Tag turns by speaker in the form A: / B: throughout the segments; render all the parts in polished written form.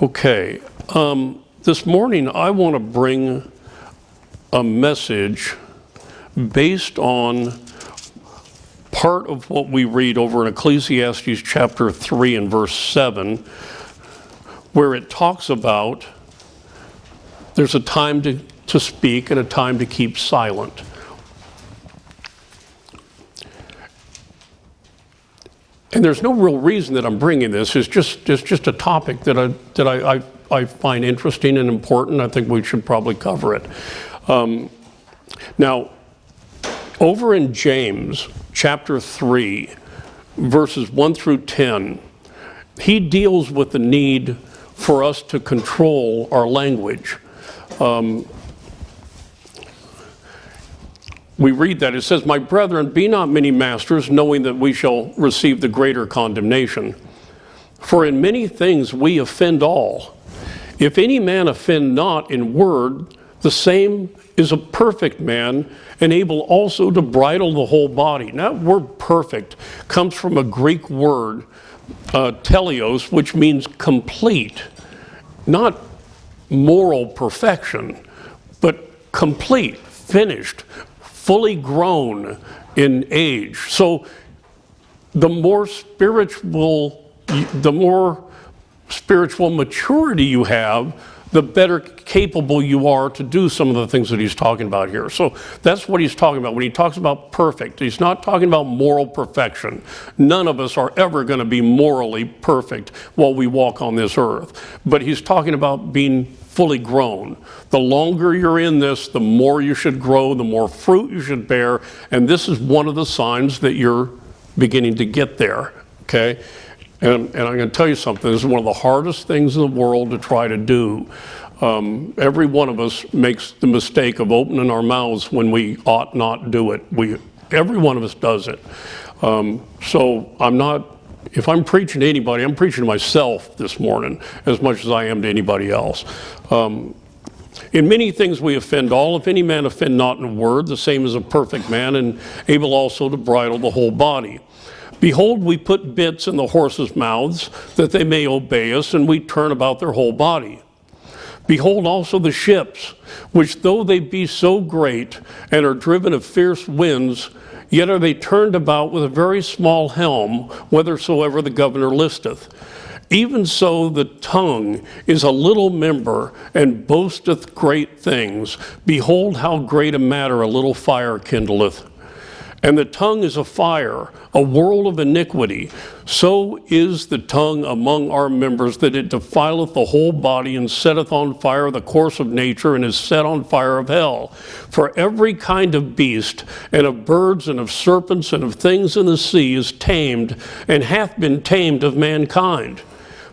A: Okay, this morning I want to bring a message based on part of what we read over in Ecclesiastes chapter 3 and verse 7, where it talks about there's a time to speak and a time to keep silent. And there's no real reason that I'm bringing this. It's just a topic that I find interesting and important. I think we should probably cover it. Now, over in James chapter 3, verses 1 through 10, he deals with the need for us to control our language. We read that. It says, "My brethren, be not many masters, knowing that we shall receive the greater condemnation. For in many things we offend all. If any man offend not in word, the same is a perfect man, and able also to bridle the whole body." Now, that word perfect comes from a Greek word, teleos, which means complete. Not moral perfection, but complete, finished, fully grown in age. So the more spiritual maturity you have, the better capable you are to do some of the things that he's talking about here. So that's what he's talking about when he talks about perfect. He's not talking about moral perfection. None of us are ever going to be morally perfect while we walk on this earth. But he's talking about being fully grown. The longer you're in this, the more you should grow, the more fruit you should bear. And this is one of the signs that you're beginning to get there, okay? And I'm going to tell you something, this is one of the hardest things in the world to try to do. Every one of us makes the mistake of opening our mouths when we ought not do it. Every one of us does it. So if I'm preaching to anybody, I'm preaching to myself this morning as much as I am to anybody else. In many things we offend all. If any man offend not in a word, the same is a perfect man, and able also to bridle the whole body. Behold, we put bits in the horses' mouths, that they may obey us, and we turn about their whole body. Behold also the ships, which though they be so great, and are driven of fierce winds, yet are they turned about with a very small helm, whithersoever the governor listeth. Even so the tongue is a little member, and boasteth great things. Behold how great a matter a little fire kindleth. And the tongue is a fire, a world of iniquity. So is the tongue among our members, that it defileth the whole body, and setteth on fire the course of nature, and is set on fire of hell. For every kind of beast, and of birds, and of serpents, and of things in the sea is tamed, and hath been tamed of mankind.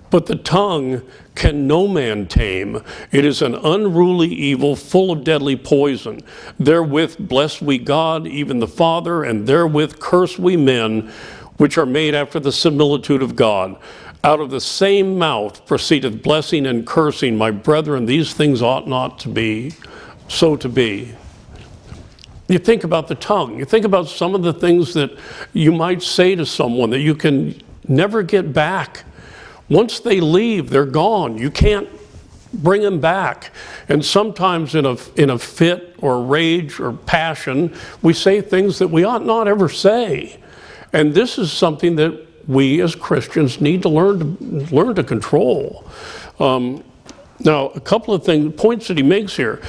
A: But the tongue can no man tame. It is an unruly evil, full of deadly poison. Therewith bless we God, even the Father, and therewith curse we men, which are made after the similitude of God. Out of the same mouth proceedeth blessing and cursing. My brethren, these things ought not to be so to be. You think about the tongue. You think about some of the things that you might say to someone that you can never get back. Once they leave, they're gone. You can't bring them back. And sometimes in a fit or rage or passion, we say things that we ought not ever say. And this is something that we as Christians need to learn to control. Now, a couple of points that he makes here.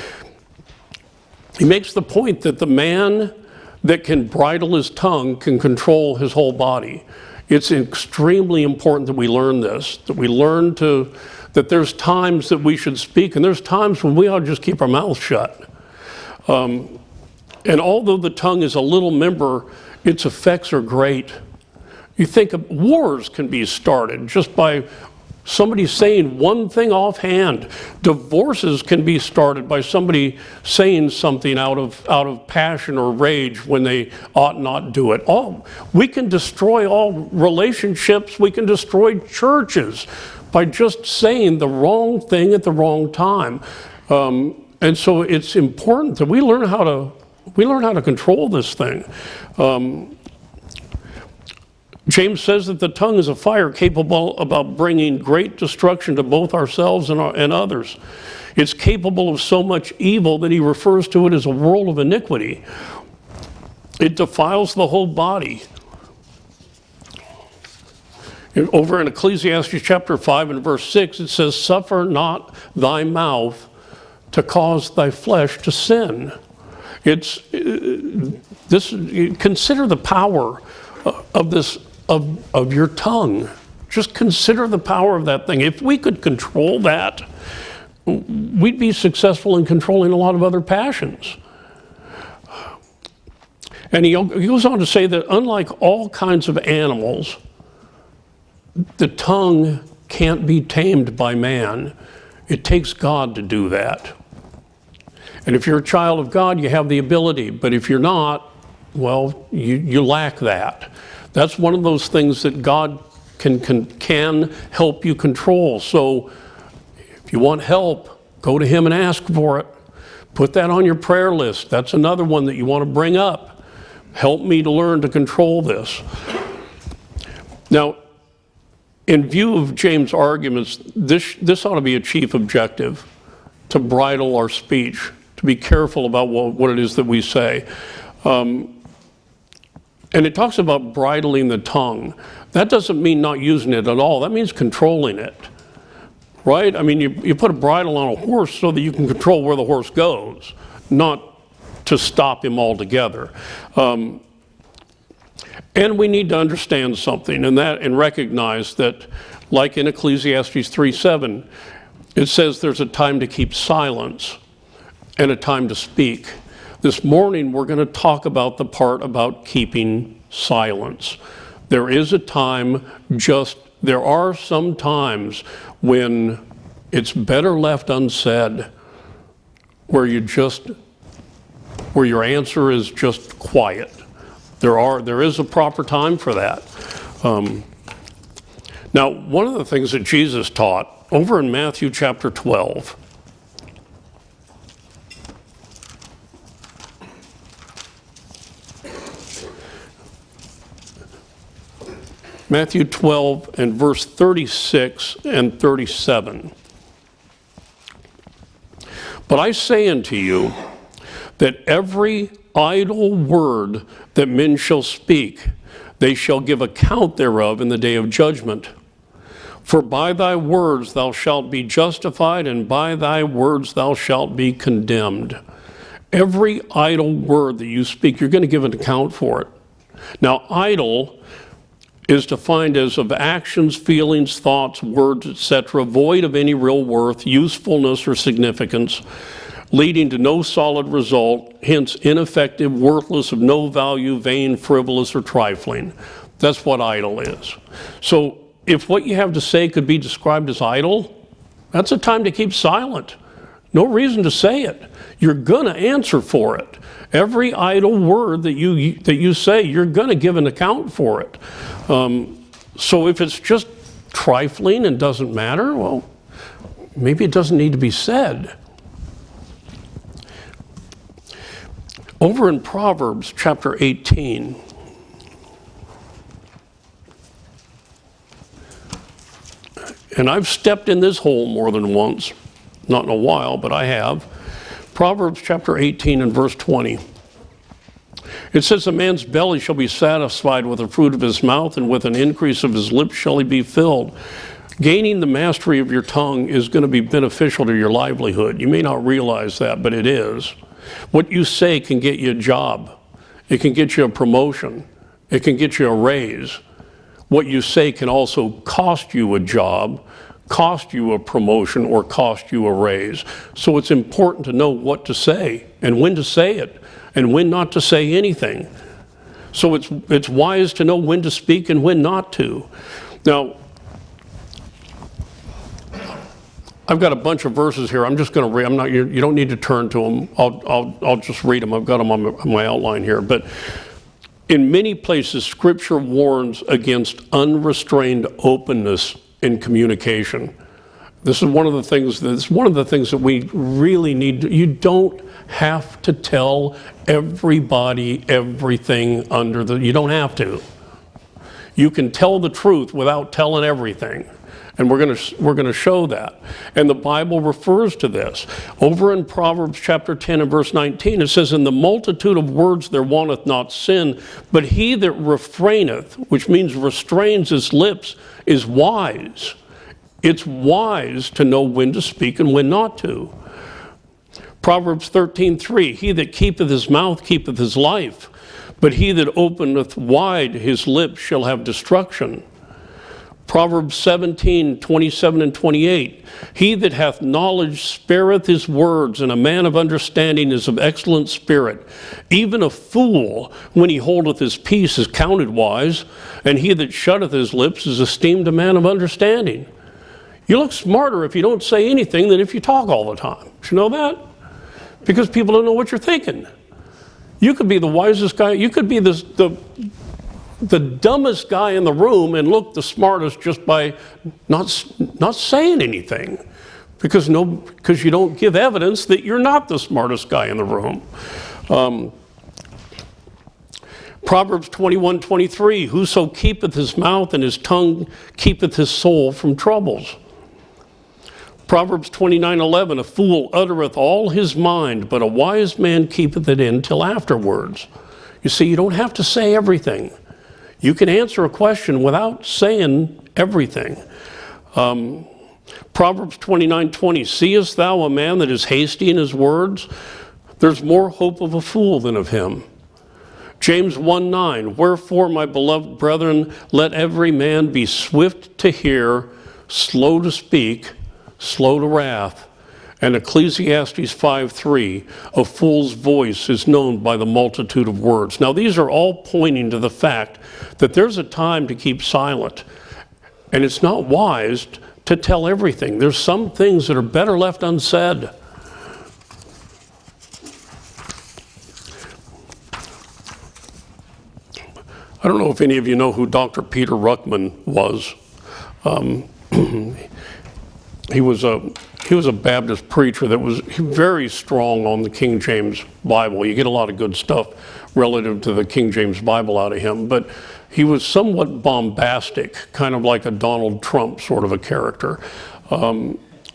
A: He makes the point that the man that can bridle his tongue can control his whole body. It's extremely important that we learn this, that we learn that there's times that we should speak, and there's times when we ought to just keep our mouths shut. And although the tongue is a little member, its effects are great. You think of wars can be started just by somebody saying one thing offhand. Divorces can be started by somebody saying something out of passion or rage when they ought not do it. We can destroy all relationships. We can destroy churches by just saying the wrong thing at the wrong time. And so it's important that we learn how to control this thing. James says that the tongue is a fire capable about bringing great destruction to both ourselves and others. It's capable of so much evil that he refers to it as a world of iniquity. It defiles the whole body. Over in Ecclesiastes chapter 5 and verse 6, it says, "Suffer not thy mouth to cause thy flesh to sin." Consider the power of your tongue. Just consider the power of that thing. If we could control that, we'd be successful in controlling a lot of other passions. And he goes on to say that unlike all kinds of animals, the tongue can't be tamed by man. It takes God to do that. And if you're a child of God, you have the ability. But if you're not, well, you lack that. That's one of those things that God can help you control. So if you want help, go to him and ask for it. Put that on your prayer list. That's another one that you want to bring up. Help me to learn to control this. Now, in view of James' arguments, this ought to be a chief objective, to bridle our speech, to be careful about what it is that we say. And it talks about bridling the tongue. That doesn't mean not using it at all. That means controlling it, right? I mean, you put a bridle on a horse so that you can control where the horse goes, not to stop him altogether. And we need to understand something and recognize that, like in Ecclesiastes 3:7, it says there's a time to keep silence and a time to speak. This morning we're going to talk about the part about keeping silence. There is a time, there are some times when it's better left unsaid, where your answer is just quiet. There is a proper time for that. Now, one of the things that Jesus taught over in Matthew chapter 12, Matthew 12 and verse 36 and 37. "But I say unto you, that every idle word that men shall speak, they shall give account thereof in the day of judgment. For by thy words thou shalt be justified, and by thy words thou shalt be condemned." Every idle word that you speak, you're going to give an account for it. Now, idle is defined as of actions, feelings, thoughts, words, etc., void of any real worth, usefulness, or significance, leading to no solid result, hence ineffective, worthless, of no value, vain, frivolous, or trifling. That's what idle is. So if what you have to say could be described as idle, that's a time to keep silent. No reason to say it. You're going to answer for it. Every idle word that you say, you're going to give an account for it. So if it's just trifling and doesn't matter, well, maybe it doesn't need to be said. Over in Proverbs chapter 18, and I've stepped in this hole more than once, not in a while, but I have. Proverbs chapter 18 and verse 20. It says, "A man's belly shall be satisfied with the fruit of his mouth, and with an increase of his lips shall he be filled." Gaining the mastery of your tongue is going to be beneficial to your livelihood. You may not realize that, but it is. What you say can get you a job. It can get you a promotion. It can get you a raise. What you say can also cost you a job, cost you a promotion, or cost you a raise. So it's important to know what to say and when to say it and when not to say anything. So it's wise to know when to speak and when not to. Now, I've got a bunch of verses here. I'm just going to read. You don't need to turn to them. I'll just read them. I've got them on my outline here. But in many places, Scripture warns against unrestrained openness in communication. This is one of the things that we really need. You don't have to tell everybody everything you don't have to. You can tell the truth without telling everything. And we're going to show that. And the Bible refers to this. Over in Proverbs chapter 10 and verse 19, it says, "In the multitude of words there wanteth not sin, but he that refraineth," which means restrains his lips, "is wise." It's wise to know when to speak and when not to. Proverbs 13:3, "He that keepeth his mouth keepeth his life, but he that openeth wide his lips shall have destruction." Proverbs 17:27 and 28, "He that hath knowledge spareth his words, and a man of understanding is of excellent spirit. Even a fool, when he holdeth his peace, is counted wise, and he that shutteth his lips is esteemed a man of understanding." You look smarter if you don't say anything than if you talk all the time. Did you know that? Because people don't know what you're thinking. You could be the wisest guy, you could be the dumbest guy in the room and look the smartest just by not saying anything, because you don't give evidence that you're not the smartest guy in the room. Proverbs 21:23, "Whoso keepeth his mouth and his tongue keepeth his soul from troubles." Proverbs 29:11, "A fool uttereth all his mind, but a wise man keepeth it in till afterwards." You see, you don't have to say everything. You can answer a question without saying everything. Proverbs 29:20, "Seest thou a man that is hasty in his words? There's more hope of a fool than of him." James 1:9, "Wherefore, my beloved brethren, let every man be swift to hear, slow to speak, slow to wrath." And Ecclesiastes 5:3, "A fool's voice is known by the multitude of words." Now these are all pointing to the fact that there's a time to keep silent. And it's not wise to tell everything. There's some things that are better left unsaid. I don't know if any of you know who Dr. Peter Ruckman was. He was a Baptist preacher that was very strong on the King James Bible. You get a lot of good stuff relative to the King James Bible out of him, but he was somewhat bombastic, kind of like a Donald Trump sort of a character.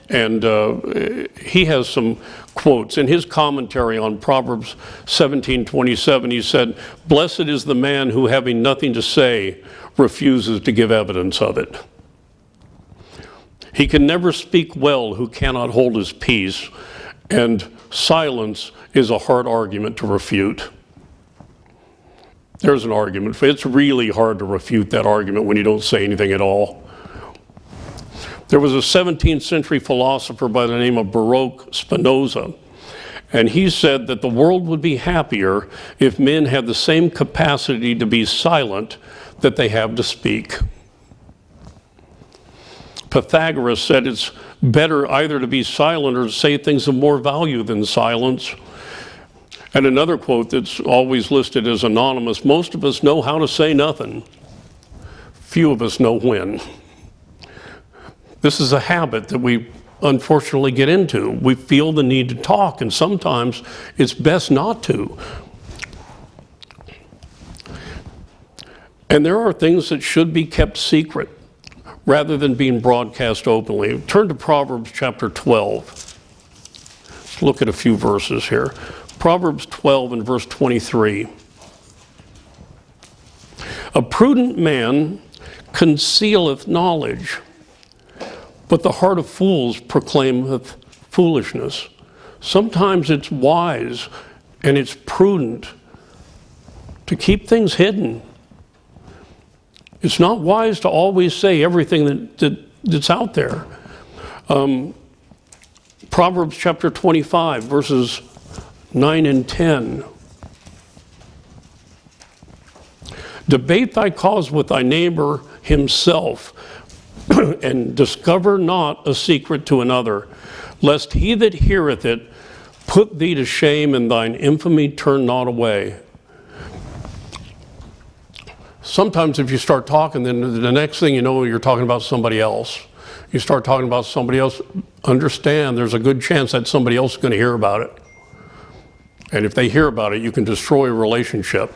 A: He has some quotes. In his commentary on Proverbs 17:27, he said, "Blessed is the man who, having nothing to say, refuses to give evidence of it. He can never speak well who cannot hold his peace, and silence is a hard argument to refute." There's an argument. It's really hard to refute that argument when you don't say anything at all. There was a 17th century philosopher by the name of Baruch Spinoza, and he said that the world would be happier if men had the same capacity to be silent that they have to speak. Pythagoras said it's better either to be silent or to say things of more value than silence. And another quote that's always listed as anonymous, "Most of us know how to say nothing. Few of us know when." This is a habit that we unfortunately get into. We feel the need to talk, and sometimes it's best not to. And there are things that should be kept secret rather than being broadcast openly. Turn to Proverbs chapter 12. Let's look at a few verses here. Proverbs 12 and verse 23. "A prudent man concealeth knowledge, but the heart of fools proclaimeth foolishness." Sometimes it's wise and it's prudent to keep things hidden. It's not wise to always say everything that's out there. Proverbs chapter 25, verses 9 and 10. "Debate thy cause with thy neighbor himself, and discover not a secret to another, lest he that heareth it put thee to shame, and thine infamy turn not away." Sometimes if you start talking, then the next thing you know, you're talking about somebody else. You start talking about somebody else, understand there's a good chance that somebody else is going to hear about it. And if they hear about it, you can destroy a relationship.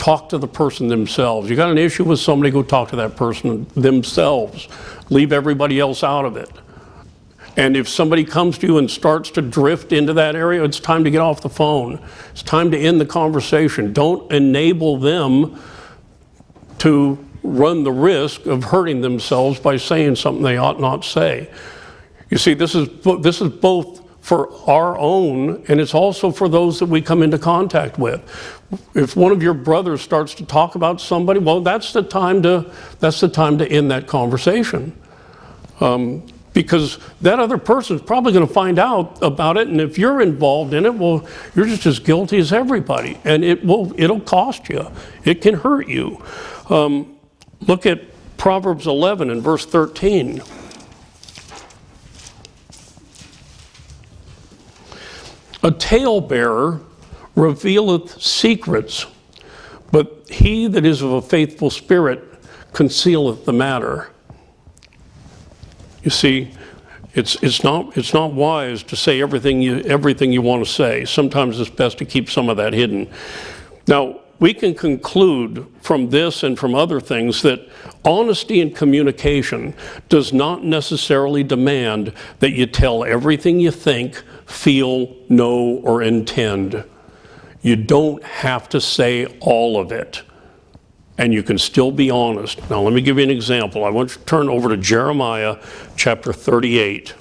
A: talk to the person themselves. You got an issue with somebody, go talk to that person themselves. Leave everybody else out of it. And if somebody comes to you and starts to drift into that area, it's time to get off the phone. It's time to end the conversation. Don't enable them to run the risk of hurting themselves by saying something they ought not say. You see, this is both for our own, and it's also for those that we come into contact with. If one of your brothers starts to talk about somebody, well, that's the time to end that conversation. Because that other person is probably going to find out about it, and if you're involved in it, well, you're just as guilty as everybody, and it'll cost you. It can hurt you. Look at Proverbs 11 and verse 13. A talebearer revealeth secrets, but he that is of a faithful spirit concealeth the matter. You see, it's not wise to say everything you want to say. Sometimes it's best to keep some of that hidden. Now, we can conclude from this and from other things that honesty in communication does not necessarily demand that you tell everything you think, feel, know, or intend. You don't have to say all of it, and you can still be honest. Now, let me give you an example. I want you to turn over to Jeremiah chapter 38.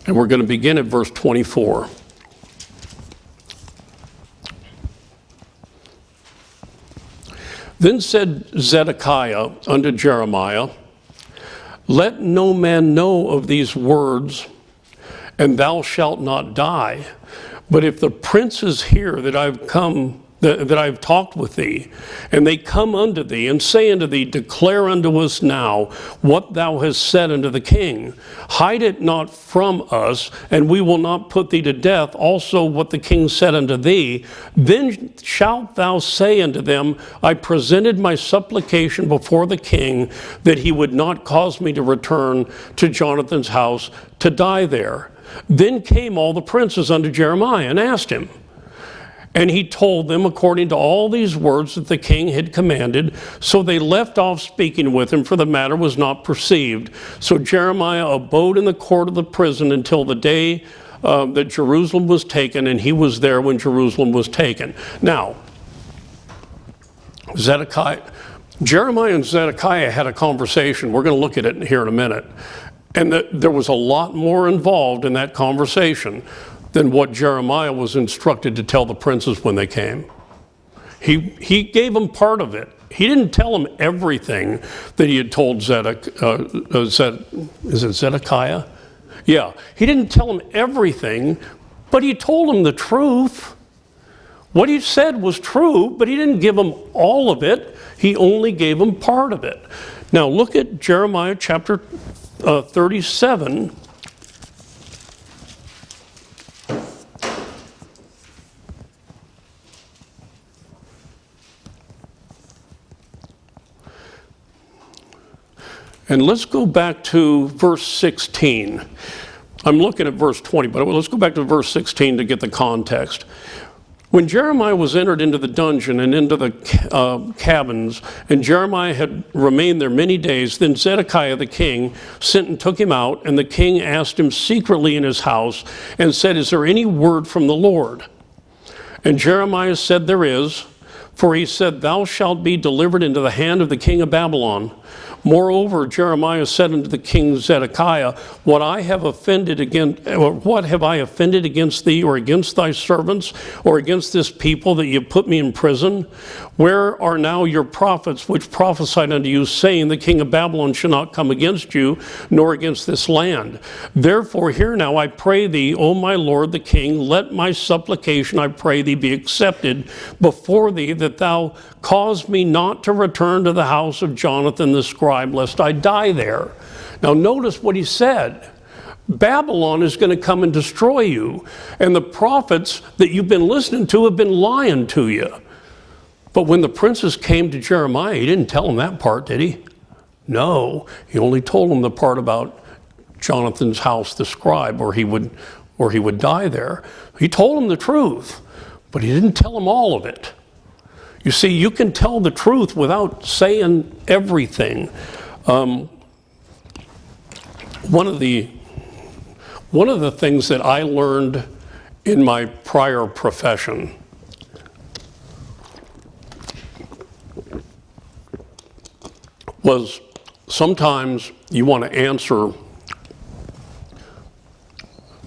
A: And we're going to begin at verse 24. Then said Zedekiah unto Jeremiah, let no man know of these words, and thou shalt not die. But if the princes hear that I've talked with thee, and they come unto thee, and say unto thee, declare unto us now what thou hast said unto the king. Hide it not from us, and we will not put thee to death. Also what the king said unto thee, then shalt thou say unto them, I presented my supplication before the king, that he would not cause me to return to Jonathan's house to die there. Then came all the princes unto Jeremiah and asked him. And he told them according to all these words that the king had commanded. So they left off speaking with him, for the matter was not perceived. So Jeremiah abode in the court of the prison until the day that Jerusalem was taken, and he was there when Jerusalem was taken. Now, Jeremiah and Zedekiah had a conversation. We're going to look at it here in a minute. And there was a lot more involved in that conversation than what Jeremiah was instructed to tell the princes when they came. He gave them part of it. He didn't tell them everything that he had told Zedekiah? Yeah, he didn't tell them everything, but he told them the truth. What he said was true, but he didn't give them all of it. He only gave them part of it. Now look at Jeremiah chapter 37. And let's go back to verse 16. I'm looking at verse 20, but let's go back to verse 16 to get the context. When Jeremiah was entered into the dungeon and into the cabins, and Jeremiah had remained there many days, then Zedekiah the king sent and took him out, and the king asked him secretly in his house and said, is there any word from the Lord? And Jeremiah said, there is, for he said, thou shalt be delivered into the hand of the king of Babylon. Moreover, Jeremiah said unto the king Zedekiah, what have I offended against thee, or against thy servants, or against this people, that you put me in prison? Where are now your prophets which prophesied unto you, saying, the king of Babylon shall not come against you, nor against this land? Therefore hear now, I pray thee, O my lord the king, let my supplication, I pray thee, be accepted before thee, that thou cause me not to return to the house of Jonathan the scribe, lest I die there. Now notice what he said. Babylon is going to come and destroy you, and the prophets that you've been listening to have been lying to you. But when the princes came to Jeremiah, he didn't tell them that part, did he? No, he only told him the part about Jonathan's house, the scribe, or he would die there. He told him the truth, but he didn't tell him all of it. You see, you can tell the truth without saying everything. One of the things that I learned in my prior profession was sometimes you want to answer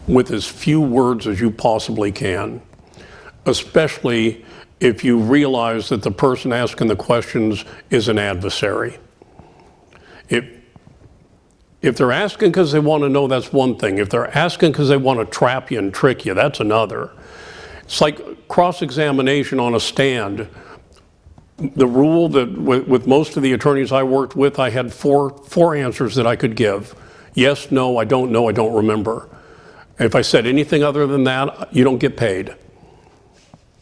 A: with as few words as you possibly can, especially if you realize that the person asking the questions is an adversary. If they're asking because they want to know, that's one thing. If they're asking because they want to trap you and trick you, that's another. It's like cross-examination on a stand. The rule that with most of the attorneys I worked with, I had four answers that I could give. Yes, no, I don't know, I don't remember. If I said anything other than that, you don't get paid.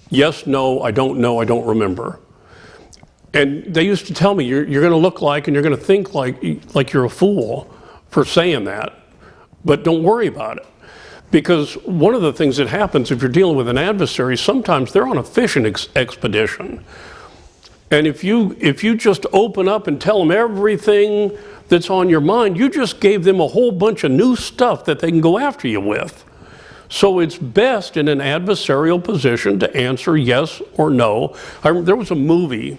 A: Yes, no, I don't know, I don't remember. And they used to tell me, you're going to look like and you're going to think like you're a fool for saying that, but don't worry about it. Because one of the things that happens if you're dealing with an adversary, sometimes they're on a fishing expedition. And if you just open up and tell them everything that's on your mind, you just gave them a whole bunch of new stuff that they can go after you with. So it's best in an adversarial position to answer yes or no. There was a movie,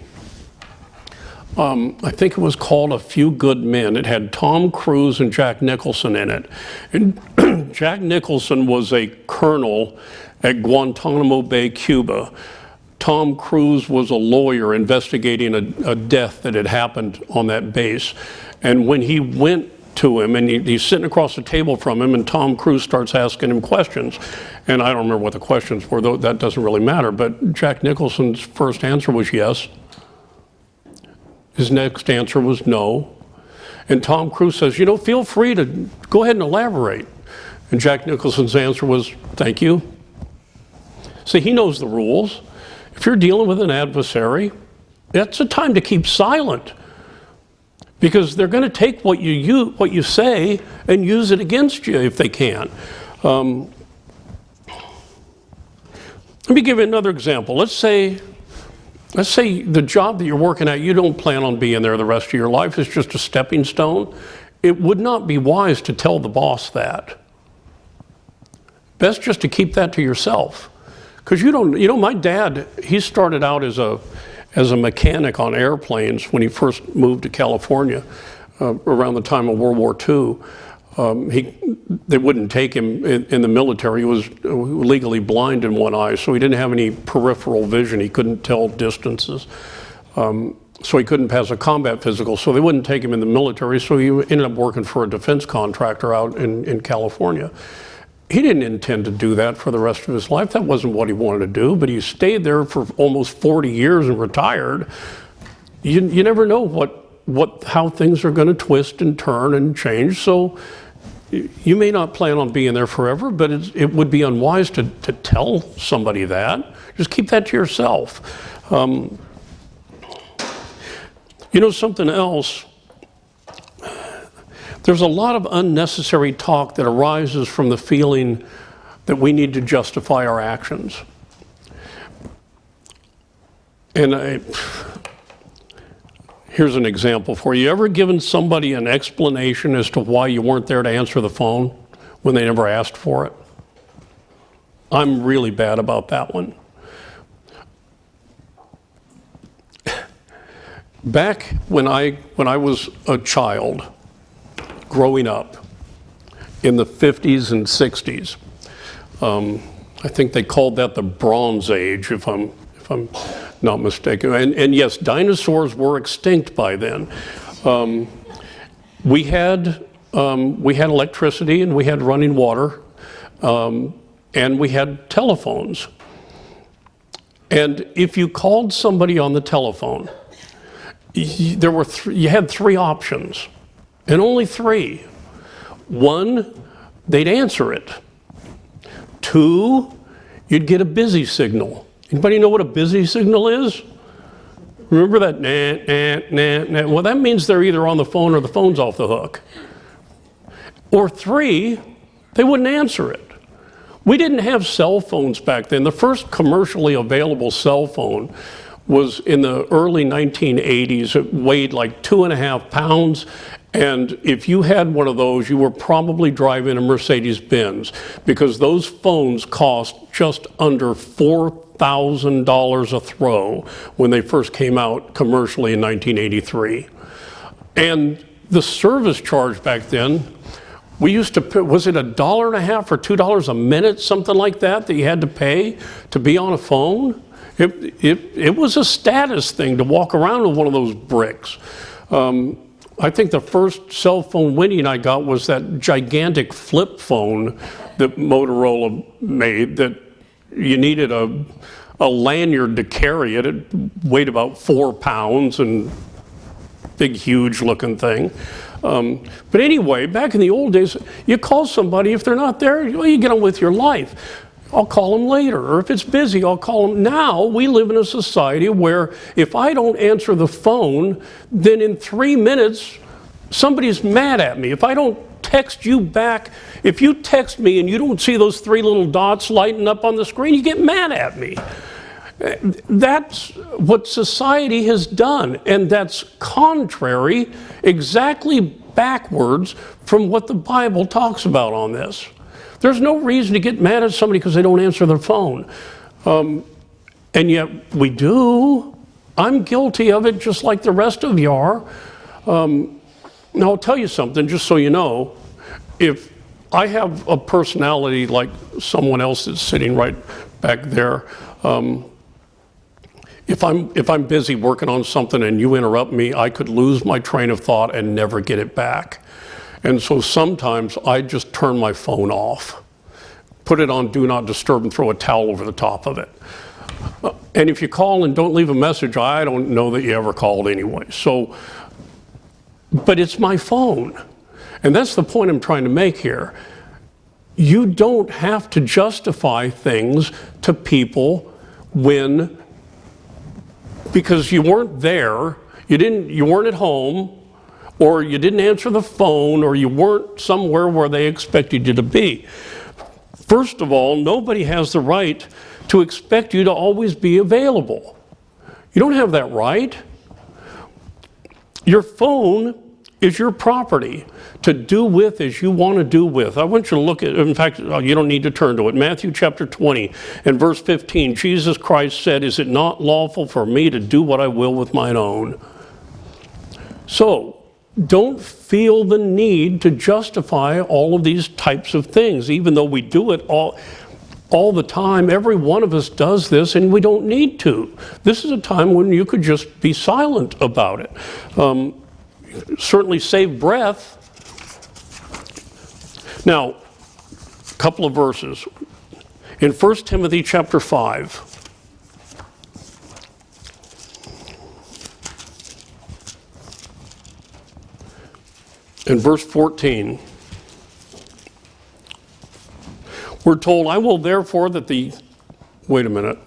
A: I think it was called A Few Good Men. It had Tom Cruise and Jack Nicholson in it. And Jack Nicholson was a colonel at Guantanamo Bay, Cuba. Tom Cruise was a lawyer investigating a death that had happened on that base. And when he went to him, and he's sitting across the table from him, and Tom Cruise starts asking him questions. And I don't remember what the questions were, though that doesn't really matter. But Jack Nicholson's first answer was yes. His next answer was no. And Tom Cruise says, feel free to go ahead and elaborate. And Jack Nicholson's answer was, thank you. See, he knows the rules. If you're dealing with an adversary, that's a time to keep silent. Because they're going to take what you say and use it against you if they can. Let me give you another example. Let's say the job that you're working at, you don't plan on being there the rest of your life. It's just a stepping stone. It would not be wise to tell the boss that. Best just to keep that to yourself. Because my dad, he started out as a mechanic on airplanes when he first moved to California around the time of World War II. They wouldn't take him in the military. He was legally blind in one eye, so he didn't have any peripheral vision. He couldn't tell distances. So he couldn't pass a combat physical, so they wouldn't take him in the military, so he ended up working for a defense contractor out in California. He didn't intend to do that for the rest of his life. That wasn't what he wanted to do, but he stayed there for almost 40 years and retired. You never know how things are going to twist and turn and change, so you may not plan on being there forever, but it would be unwise to tell somebody that. Just keep that to yourself. Something else, there's a lot of unnecessary talk that arises from the feeling that we need to justify our actions. And here's an example for you. Ever given somebody an explanation as to why you weren't there to answer the phone when they never asked for it? I'm really bad about that one. Back when I was a child, growing up in the 50s and 60s, I think they called that the Bronze Age, if I'm not mistaken. And yes, dinosaurs were extinct by then. We had electricity and we had running water, and we had telephones. And if you called somebody on the telephone, you had three options, and only three. One, they'd answer it. Two, you'd get a busy signal. Anybody know what a busy signal is? Remember that? Nah, nah, nah, nah. Well, that means they're either on the phone or the phone's off the hook. Or 3, they wouldn't answer it. We didn't have cell phones back then. The first commercially available cell phone was in the early 1980s. It weighed like 2.5 pounds. And if you had one of those, you were probably driving a Mercedes-Benz, because those phones cost just under $4,000 a throw when they first came out commercially in 1983. And the service charge back then, we used to pay, was it $1.50 or $2 a minute, something like that, that you had to pay to be on a phone? It was a status thing to walk around with one of those bricks. I think the first cell phone Winnie and I got was that gigantic flip phone that Motorola made, that you needed a lanyard to carry it. It weighed about 4 pounds and big, huge looking thing. But anyway, back in the old days, you call somebody, if they're not there, you get on with your life. I'll call them later, or if it's busy, I'll call them. Now, we live in a society where if I don't answer the phone, then in 3 minutes, somebody's mad at me. If I don't text you back, if you text me and you don't see those 3 little dots lighting up on the screen, you get mad at me. That's what society has done, and that's contrary, exactly backwards from what the Bible talks about on this. There's no reason to get mad at somebody because they don't answer their phone. And yet we do. I'm guilty of it just like the rest of you are. Now I'll tell you something, just so you know. If I have a personality like someone else that's sitting right back there, if I'm busy working on something and you interrupt me, I could lose my train of thought and never get it back. And so sometimes I just turn my phone off, put it on Do Not Disturb, and throw a towel over the top of it. And if you call and don't leave a message, I don't know that you ever called anyway. So, but it's my phone. And that's the point I'm trying to make here. You don't have to justify things to people because you weren't there, you weren't at home, or you didn't answer the phone, or you weren't somewhere where they expected you to be. First of all, nobody has the right to expect you to always be available. You don't have that right. Your phone is your property to do with as you want to do with. I want you to look at, in fact, you don't need to turn to it. Matthew chapter 20 and verse 15, Jesus Christ said, "Is it not lawful for me to do what I will with mine own?" So, don't feel the need to justify all of these types of things, even though we do it all the time. Every one of us does this, and we don't need to. This is a time when you could just be silent about it. Certainly save breath. Now, a couple of verses. In 1 Timothy chapter 5, in verse 14, we're told, I will therefore that the, wait a minute.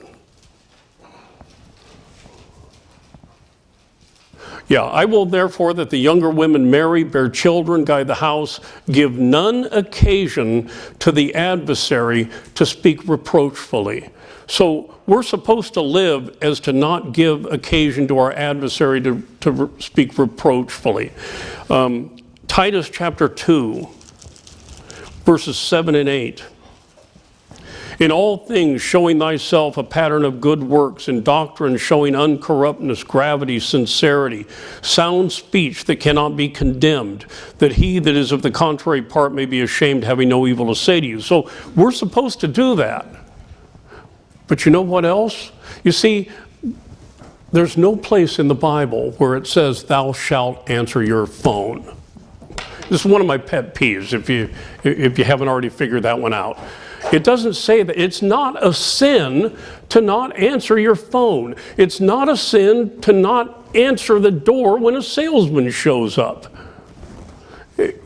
A: Yeah, I will therefore that the younger women marry, bear children, guide the house, give none occasion to the adversary to speak reproachfully. So we're supposed to live as to not give occasion to our adversary to speak reproachfully. Titus chapter 2, verses 7 and 8. In all things showing thyself a pattern of good works, in doctrine showing uncorruptness, gravity, sincerity, sound speech that cannot be condemned, that he that is of the contrary part may be ashamed, having no evil to say to you. So we're supposed to do that. But you know what else? You see, there's no place in the Bible where it says, thou shalt answer your phone. This is one of my pet peeves, if you haven't already figured that one out. It doesn't say that. It's not a sin to not answer your phone. It's not a sin to not answer the door when a salesman shows up.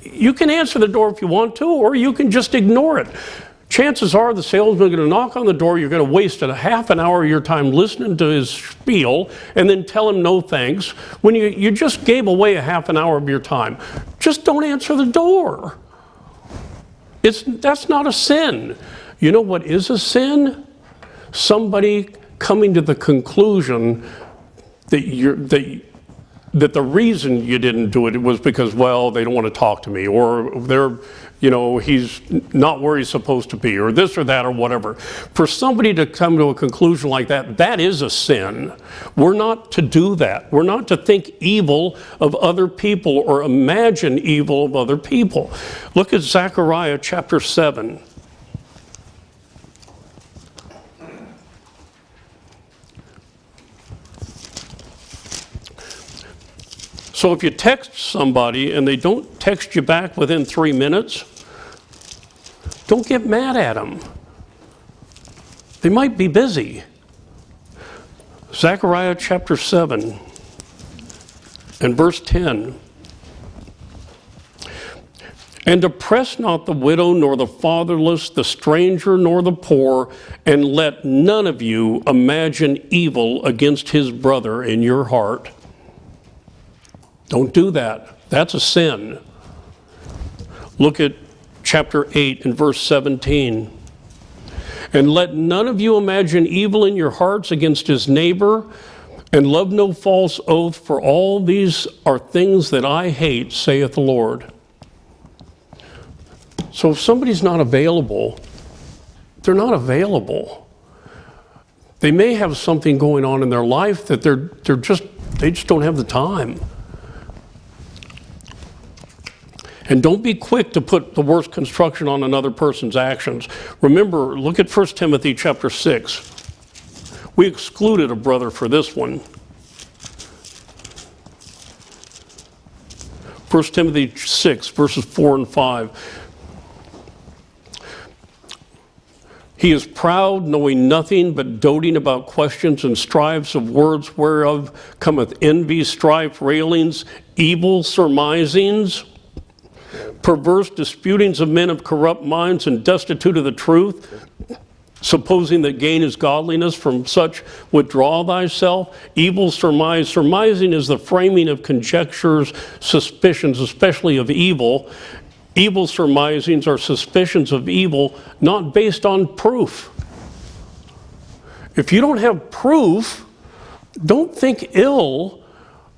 A: You can answer the door if you want to, or you can just ignore it. chances are the salesman's going to knock on the door. You're going to waste a half an hour of your time listening to his spiel and then tell him no thanks when you just gave away a half an hour of your time. Just don't answer the door. That's not a sin. You know what is a sin? Somebody coming to the conclusion that the reason you didn't do it was because, well, they don't want to talk to me, or he's not where he's supposed to be, or this or that or whatever. For somebody to come to a conclusion like that, that is a sin. We're not to do that. We're not to think evil of other people or imagine evil of other people. Look at Zechariah chapter 7. So if you text somebody and they don't text you back within 3 minutes, don't get mad at them. They might be busy. Zechariah chapter 7 and verse 10. And oppress not the widow, nor the fatherless, the stranger, nor the poor, and let none of you imagine evil against his brother in your heart. Don't do that. That's a sin. Look at chapter 8 and verse 17. And let none of you imagine evil in your hearts against his neighbor, and love no false oath, for all these are things that I hate, saith the Lord. So if somebody's not available, they're not available. They may have something going on in their life that they just don't have the time. And don't be quick to put the worst construction on another person's actions. Remember, look at 1 Timothy chapter 6. We excluded a brother for this one. 1 Timothy 6, verses 4 and 5. He is proud, knowing nothing, but doting about questions and strives of words, whereof cometh envy, strife, railings, evil surmisings, perverse disputings of men of corrupt minds, and destitute of the truth, supposing that gain is godliness. From such withdraw thyself. Evil surmising is the framing of conjectures, suspicions, especially of evil. Evil surmisings are suspicions of evil not based on proof. If you don't have proof, don't think ill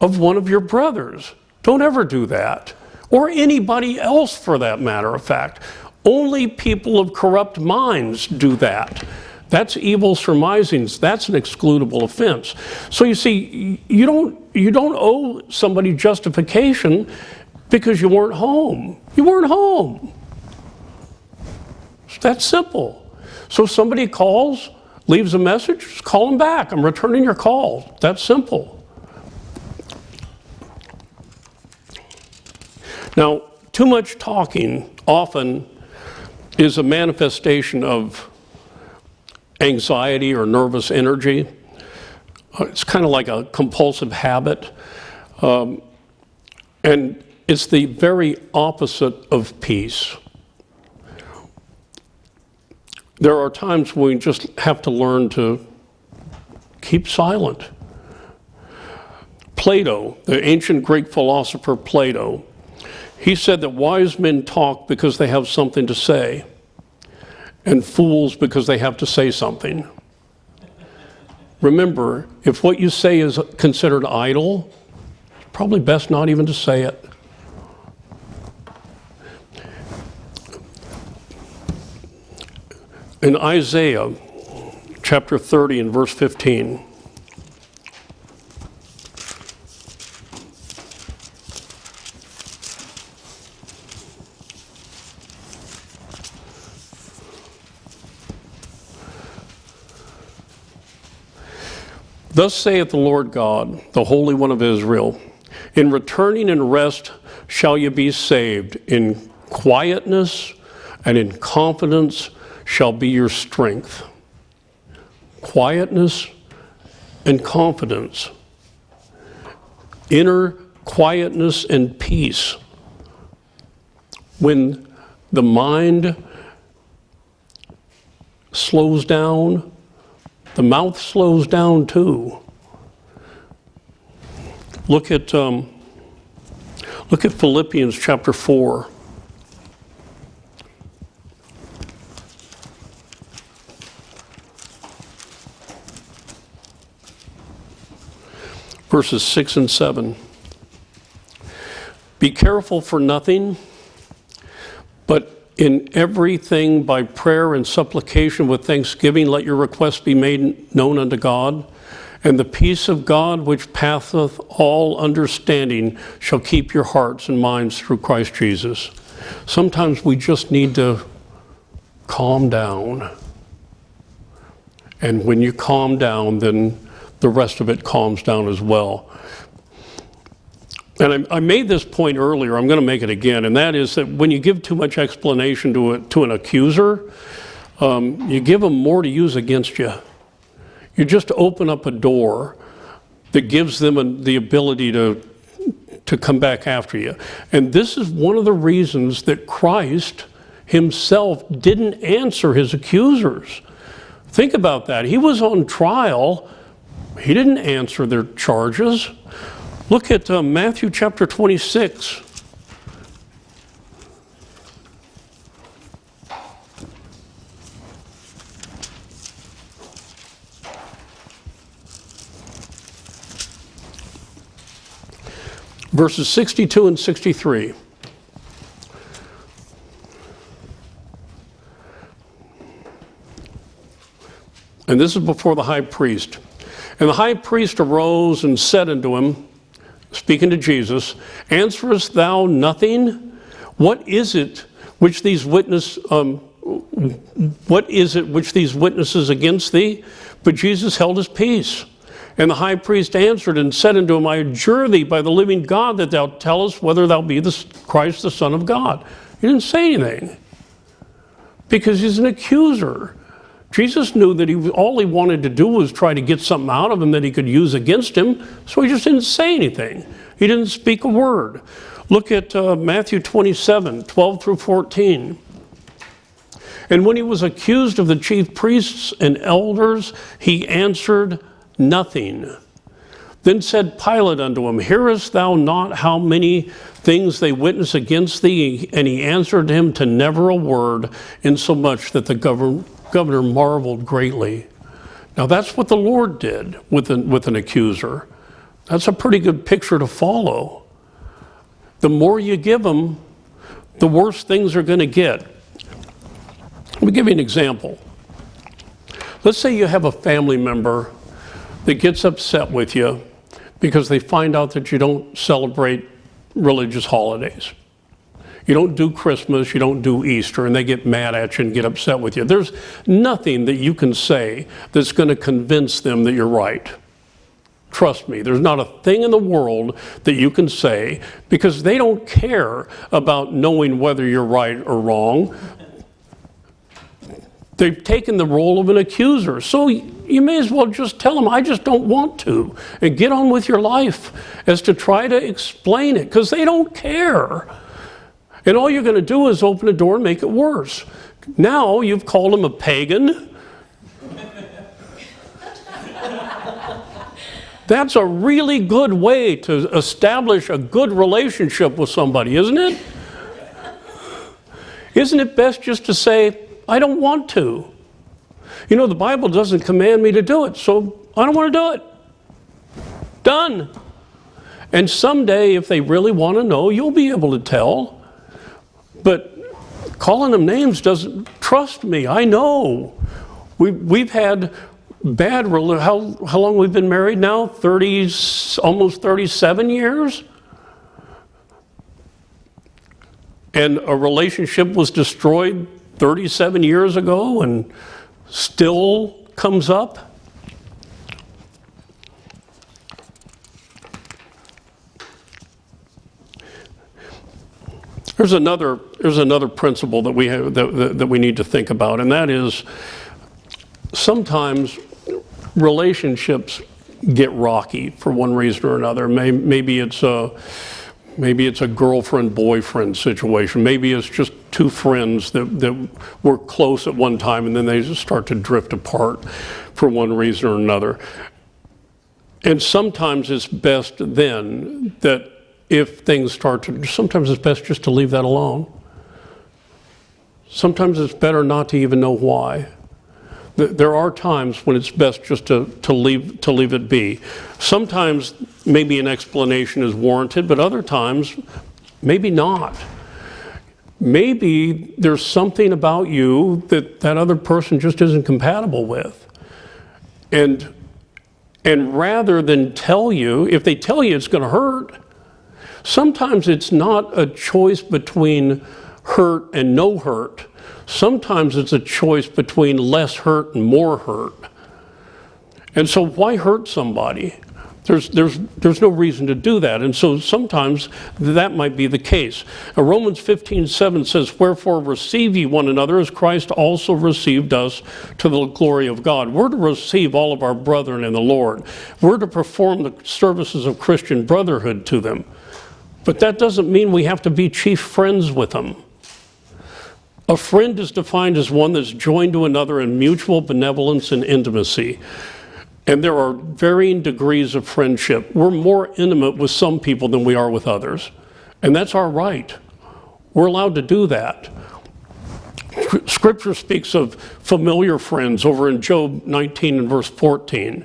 A: of one of your brothers. Don't ever do that. Or anybody else, for that matter of fact. Only people of corrupt minds do that. That's evil surmisings. That's an excludable offense. So you see, you don't owe somebody justification because you weren't home. You weren't home. It's that simple. So somebody calls, leaves a message, just call them back. I'm returning your call. That's simple. Now, too much talking often is a manifestation of anxiety or nervous energy. It's kind of like a compulsive habit. And it's the very opposite of peace. There are times when we just have to learn to keep silent. Plato, the ancient Greek philosopher Plato, he said that wise men talk because they have something to say, and fools because they have to say something. Remember, if what you say is considered idle, it's probably best not even to say it. In Isaiah chapter 30 and verse 15, thus saith the Lord God, the Holy One of Israel, in returning and rest shall ye be saved. In quietness and in confidence shall be your strength. Quietness and confidence. Inner quietness and peace. When the mind slows down, the mouth slows down too. Look at Philippians chapter 4. Verses 6 and 7. Be careful for nothing, but in everything by prayer and supplication with thanksgiving let your requests be made known unto God. And the peace of God, which passeth all understanding, shall keep your hearts and minds through Christ Jesus. Sometimes we just need to calm down. And when you calm down, then the rest of it calms down as well. And I made this point earlier, I'm going to make it again, and that is that when you give too much explanation to an accuser, you give them more to use against you. You just open up a door that gives them the ability to come back after you. And this is one of the reasons that Christ himself didn't answer his accusers. Think about that. He was on trial. He didn't answer their charges. Look at Matthew chapter 26. Verses 62 and 63. And this is before the high priest. And the high priest arose and said unto him, speaking to Jesus, answerest thou nothing? What is it which these witnesses against thee? But Jesus held his peace. And the high priest answered and said unto him, I adjure thee by the living God that thou tell us whether thou be the Christ, the Son of God. He didn't say anything because he's an accuser. Jesus knew that all he wanted to do was try to get something out of him that he could use against him, so he just didn't say anything. He didn't speak a word. Look at Matthew 27, 12 through 14. And when he was accused of the chief priests and elders, he answered nothing. Then said Pilate unto him, hearest thou not how many things they witness against thee? And he answered him to never a word, insomuch that the governor marveled greatly. Now that's what the Lord did with an accuser. That's a pretty good picture to follow. The more you give them, the worse things are going to get. Let me give you an example. Let's say you have a family member that gets upset with you because they find out that you don't celebrate religious holidays. You don't do Christmas, you don't do Easter, and they get mad at you and get upset with you. There's nothing that you can say that's going to convince them that you're right. Trust me, there's not a thing in the world that you can say because they don't care about knowing whether you're right or wrong. They've taken the role of an accuser. So you may as well just tell them, I just don't want to, and get on with your life as to try to explain it because they don't care. And all you're going to do is open the door and make it worse. Now you've called him a pagan. That's a really good way to establish a good relationship with somebody, isn't it? Isn't it best just to say, I don't want to? You know, the Bible doesn't command me to do it, so I don't want to do it. Done. And someday, if they really want to know, you'll be able to tell. But calling them names doesn't, trust me, I know. We've had bad, how long we've been married now? Almost 37 years? And a relationship was destroyed 37 years ago and still comes up. There's another principle that we have that we need to think about, and that is sometimes relationships get rocky for one reason or another. Maybe it's Maybe it's a girlfriend-boyfriend situation. Maybe it's just two friends that were close at one time and then they just start to drift apart for one reason or another. And sometimes it's best then that if things start to, sometimes it's best just to leave that alone. Sometimes it's better not to even know why. There are times when it's best just to leave it be. Sometimes maybe an explanation is warranted, but other times maybe not. Maybe there's something about you that other person just isn't compatible with. And rather than tell you, if they tell you it's going to hurt, sometimes it's not a choice between hurt and no hurt. Sometimes it's a choice between less hurt and more hurt. And so why hurt somebody? There's no reason to do that. And so sometimes that might be the case. Romans 15:7 says, "Wherefore receive ye one another as Christ also received us to the glory of God." We're to receive all of our brethren in the Lord. We're to perform the services of Christian brotherhood to them. But that doesn't mean we have to be chief friends with them. A friend is defined as one that's joined to another in mutual benevolence and intimacy. And there are varying degrees of friendship. We're more intimate with some people than we are with others. And that's our right. We're allowed to do that. Scripture speaks of familiar friends over in Job 19 and verse 14.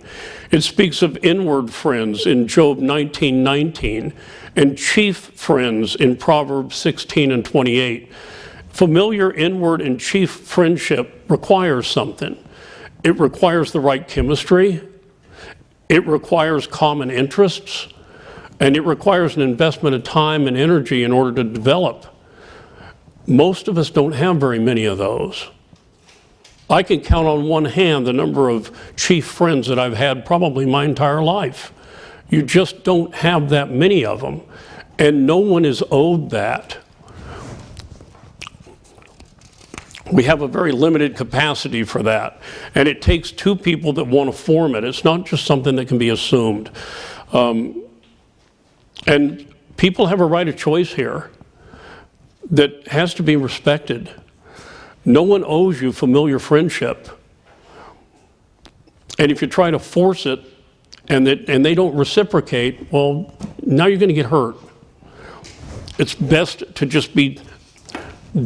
A: It speaks of inward friends in Job 19:19, and chief friends in Proverbs 16 and 28. Familiar, inward, and chief friendship requires something. It requires the right chemistry, it requires common interests, and it requires an investment of time and energy in order to develop. Most of us don't have very many of those. I can count on one hand the number of chief friends that I've had probably my entire life. You just don't have that many of them, and no one is owed that. We have a very limited capacity for that, and it takes two people that want to form it. It's not just something that can be assumed. And people have a right of choice here that has to be respected. No one owes you familiar friendship. And if you try to force it and they don't reciprocate, well, now you're going to get hurt. It's best to just be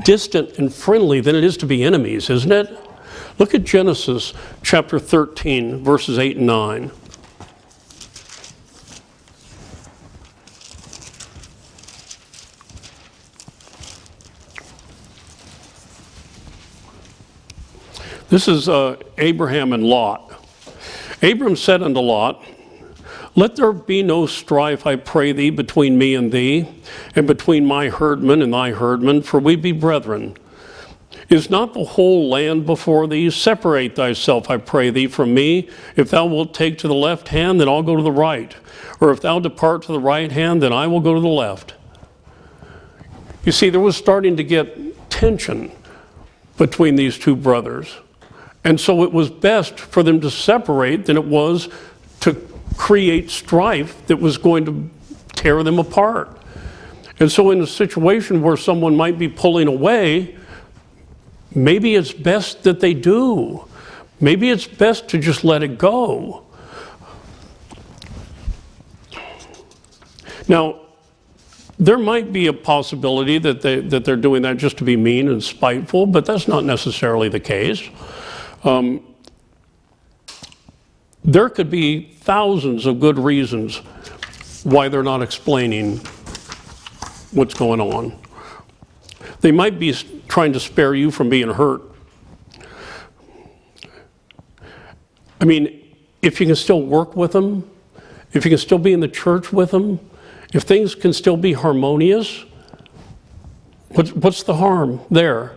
A: distant and friendly than it is to be enemies, isn't it? Look at Genesis chapter 13, verses 8 and 9. This is Abraham and Lot. Abram said unto Lot, "Let there be no strife, I pray thee, between me and thee, and between my herdmen and thy herdmen, for we be brethren. Is not the whole land before thee? Separate thyself, I pray thee, from me. If thou wilt take to the left hand, then I'll go to the right. Or if thou depart to the right hand, then I will go to the left." You see, there was starting to get tension between these two brothers. And so it was best for them to separate than it was to create strife that was going to tear them apart. And so in a situation where someone might be pulling away, maybe it's best that they do. Maybe it's best to just let it go. Now, there might be a possibility that they're doing that just to be mean and spiteful, but that's not necessarily the case. There could be thousands of good reasons why they're not explaining what's going on. They might be trying to spare you from being hurt. I mean, if you can still work with them, if you can still be in the church with them, if things can still be harmonious, what's the harm there?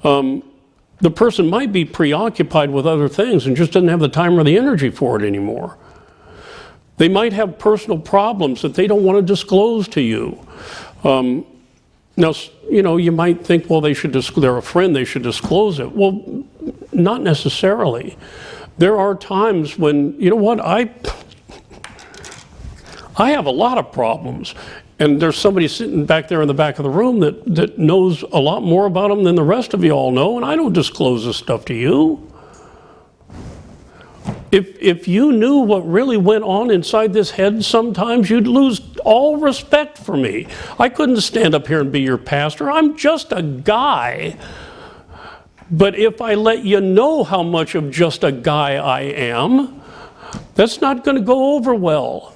A: The person might be preoccupied with other things and just doesn't have the time or the energy for it anymore. They might have personal problems that they don't want to disclose to you. Now, you know, you might think, well, they're a friend, they should disclose it. Well, not necessarily. There are times when, you know what, I I have a lot of problems. And there's somebody sitting back there in the back of the room that knows a lot more about them than the rest of you all know, and I don't disclose this stuff to you. If you knew what really went on inside this head sometimes, you'd lose all respect for me. I couldn't stand up here and be your pastor. I'm just a guy. But if I let you know how much of just a guy I am, that's not going to go over well.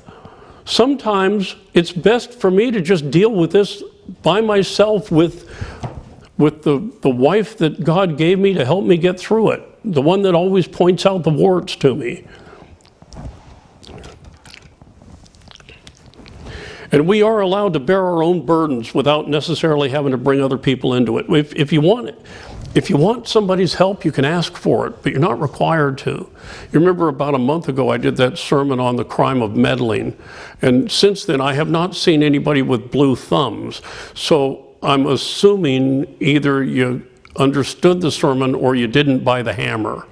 A: Sometimes it's best for me to just deal with this by myself with the wife that God gave me to help me get through it, the one that always points out the warts to me. And we are allowed to bear our own burdens without necessarily having to bring other people into it. If you want it. If you want somebody's help, you can ask for it, but you're not required to. You remember about a month ago, I did that sermon on the crime of meddling. And since then, I have not seen anybody with blue thumbs. So I'm assuming either you understood the sermon or you didn't buy the hammer,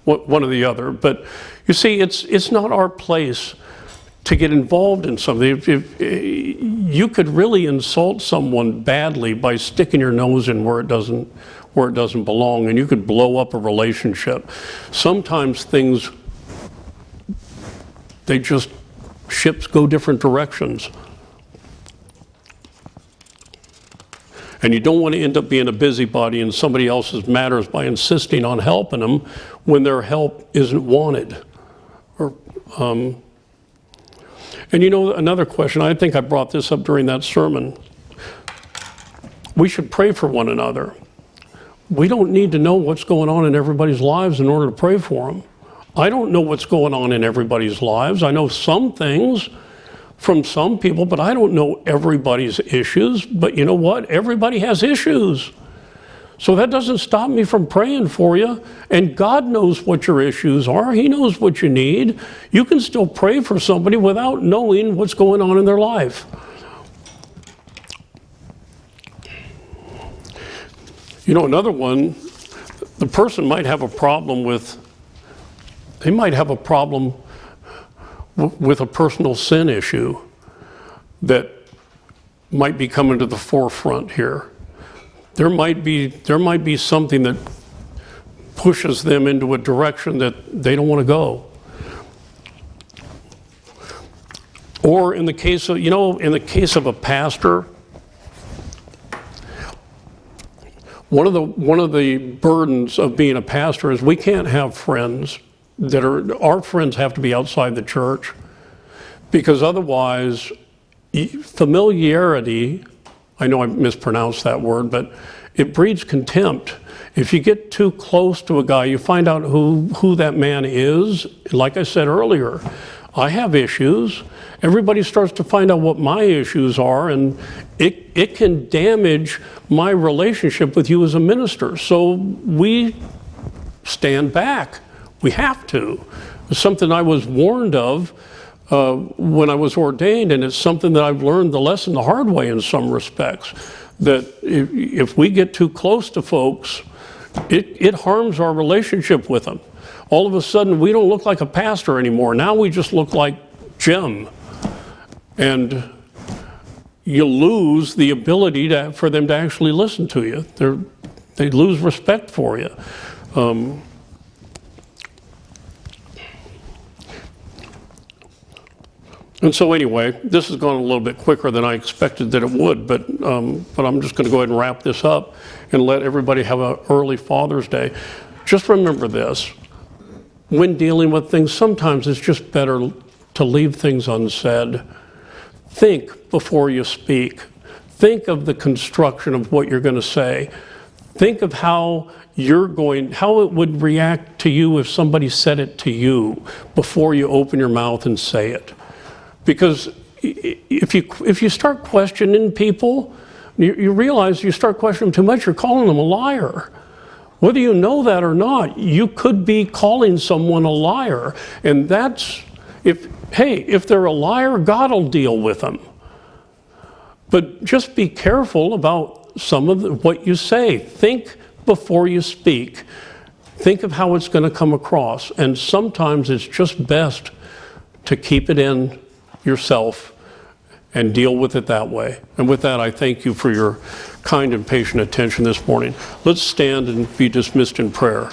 A: one or the other. But you see, it's not our place to get involved in something. If you could really insult someone badly by sticking your nose in where it doesn't belong, and you could blow up a relationship. Sometimes things, ships go different directions. And you don't want to end up being a busybody in somebody else's matters by insisting on helping them when their help isn't wanted. And you know, another question, I think I brought this up during that sermon. We should pray for one another. We don't need to know what's going on in everybody's lives in order to pray for them. I don't know what's going on in everybody's lives. I know some things from some people, but I don't know everybody's issues. But you know what? Everybody has issues. So that doesn't stop me from praying for you. And God knows what your issues are. He knows what you need. You can still pray for somebody without knowing what's going on in their life. You know, another one, the person might have a problem with a personal sin issue that might be coming to the forefront here. There might be something that pushes them into a direction that they don't want to go. Or in the case of a pastor, one of the burdens of being a pastor is we can't have friends our friends have to be outside the church, because otherwise familiarity, I know I mispronounced that word, but it breeds contempt. If you get too close to a guy, you find out who that man is. Like I said earlier, I have issues. Everybody starts to find out what my issues are, and it can damage my relationship with you as a minister. So we stand back. We have to. It's something I was warned of when I was ordained, and it's something that I've learned the lesson the hard way in some respects, that if we get too close to folks, it harms our relationship with them. All of a sudden, we don't look like a pastor anymore. Now we just look like Jim. And you lose the ability for them to actually listen to you. They lose respect for you. And so anyway, this has gone a little bit quicker than I expected that it would, but I'm just going to go ahead and wrap this up and let everybody have an early Father's Day. Just remember this. When dealing with things, sometimes it's just better to leave things unsaid. Think before you speak. Think of the construction of what you're going to say. Think of how it would react to you if somebody said it to you before you open your mouth and say it. Because if you start questioning people, you realize you start questioning them too much, you're calling them a liar. Whether you know that or not, you could be calling someone a liar. And if they're a liar, God will deal with them. But just be careful about some of what you say. Think before you speak. Think of how it's going to come across. And sometimes it's just best to keep it in yourself and deal with it that way. And with that, I thank you for your kind and patient attention this morning. Let's stand and be dismissed in prayer.